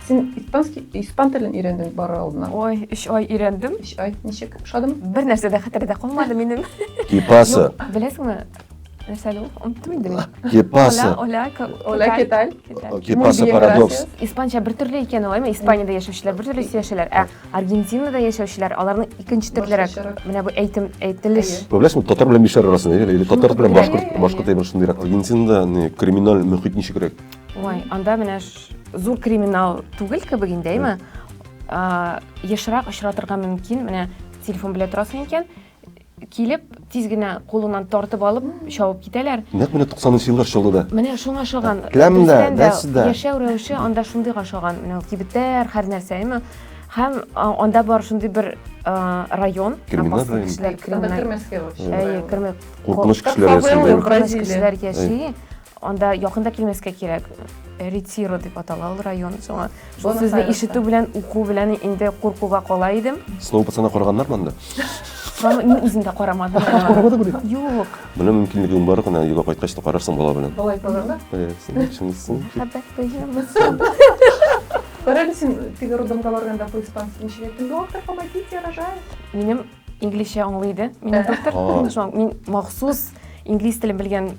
Сен испан телен өйрәндең бары алдына. Ой, 3 ай өйрәндем. 3 ай. Ничек? Ошадымы? Бер нәрсә дә хәтердә калмады минем. ¿Qué pasa? Беләсеңме? Нәрсә ул? Оныттым инде. ¿Qué pasa? Оля, Hola, ¿qué tal? ¿Qué Muy pаса bien, парадокс? gracias. Испанча бер төрле икән ул, Испаниядә яшәүчеләр бер төрле яшәләр. Аргентинада яшәүчеләр, аларның икенче төрлерәк. Башкачарак. Менә бу әйтелеш. Беләсеңме, татар белән бишәр арасында, или татар белән Иә, башкорт әйбер шундыйрак. Аргентинада криминаль мөхит ничегрәк? Ой, анда менә зур криминал түгел кебек инде, Яшырак очратырга мөмкин. Менә телефон белән торасың икән, килеп тиз генә кулыннан тартып алып чабып китәләр. Нәкъ менә 90-нчы еллар чаллыда. Менә шуңа шаган. Келәмдә, нәрсәдә? Яшәү рәвеше анда шундый гашаган. Менә кибеттәр, һәр нәрсә, Һәм анда бар шундый бер район, Криминал район. кешеләр Анда криминал. кірмәскә кермәк. Куркыныч кешеләр Бразилия. ясый. Куркыныч кешеләр яши. Анда якында килмәскә кирәк. Ретиро дип атала ул район. Шуңа шул сүзне ишетү белән, уку белән инде куркуга кала идем. Снова пацана караганнармы анда? Мин үзем дә карамадым. Карамады бу. Юк. Менә мөмкинлегең бар гына, юлга кайткач та карарсың бала белән. Балай калганда. Шунысын. Хәбәт бәйнәм. Карады сен теге роддомга барганда по-испански ничек әйттең? Доктор, помогите, рожаю. Минем инглизчә аңлый минем доктор. Шуңа мин махсус инглиз телен белгән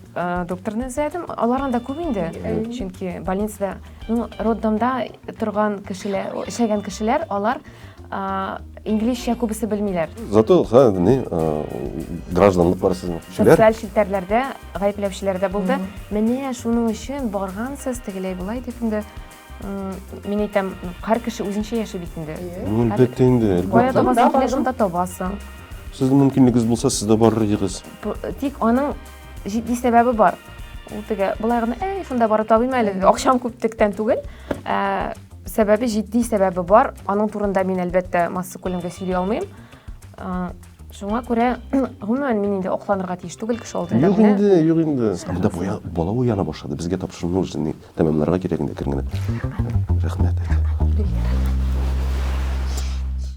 докторны эзләдем. Алар анда күп инде. Чөнки больницада, роддомда торган кешеләр, эшләгән кешеләр, алар инглизчә күбесе белмиләр. Зато, гражданлык бар сезнең. Социаль челтәрләрдә гаепләүчеләр дә булды. Менә шуның өчен баргансыз тегеләй булай дип инде мин әйтәм, һәр кеше үзенчә яши бит инде. Әлбәттә инде. Кая табасың, килә шунда табасың. Сезнең мөмкинлегегез булса, сез дә барыр идегез. Тик аның җитди сәбәбе бар. Ул теге булай гына, шунда барып табыйм әле, акчам күптектән түгел. Сәбәбе җитди сәбәбе бар. Аның турында мин әлбәттә масса күлемгә сөйли алмыйм. Шуңа күрә, гомумән мин инде акланырга тиеш түгел кеше алдында. Юк инде. Анда бала уяна башлады. Безгә тапшырылган эшне тәмамларга кирәк инде кергәндә.